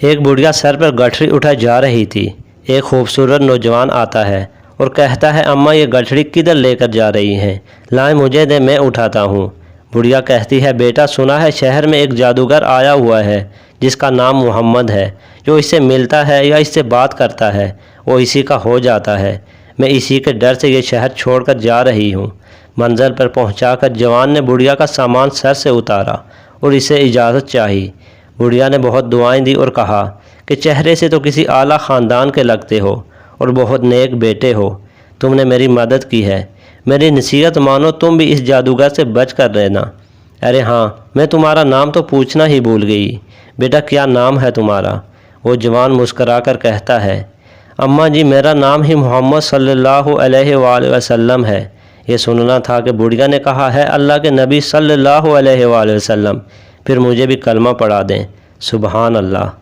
ایک بڑھیا سر پر گٹھڑی اٹھائے جا رہی تھی۔ ایک خوبصورت نوجوان آتا ہے اور کہتا ہے اماں یہ گٹھڑی کدھر لے کر جا رہی ہیں؟ لائیں مجھے دے، میں اٹھاتا ہوں۔ بڑھیا کہتی ہے بیٹا سنا ہے شہر میں ایک جادوگر آیا ہوا ہے جس کا نام محمد ہے، جو اس سے ملتا ہے یا اس سے بات کرتا ہے وہ اسی کا ہو جاتا ہے۔ میں اسی کے ڈر سے یہ شہر چھوڑ کر جا رہی ہوں۔ منزل پر پہنچا کر جوان نے بڑھیا کا سامان سر سے اتارا اور اسے اجازت چاہی۔ بڑھیا نے بہت دعائیں دی اور کہا کہ چہرے سے تو کسی اعلیٰ خاندان کے لگتے ہو اور بہت نیک بیٹے ہو، تم نے میری مدد کی ہے، میری نصیحت مانو، تم بھی اس جادوگر سے بچ کر رہنا۔ ارے ہاں، میں تمہارا نام تو پوچھنا ہی بھول گئی، بیٹا کیا نام ہے تمہارا؟ وہ جوان مسکرا کر کہتا ہے اماں جی میرا نام ہی محمد صلی اللہ علیہ وآلہ وسلم ہے۔ یہ سننا تھا کہ بڑھیا نے کہا ہے اللہ کے نبی صلی اللہ علیہ وآلہ وسلم، پھر مجھے بھی کلمہ پڑھا دیں۔ سبحان اللہ۔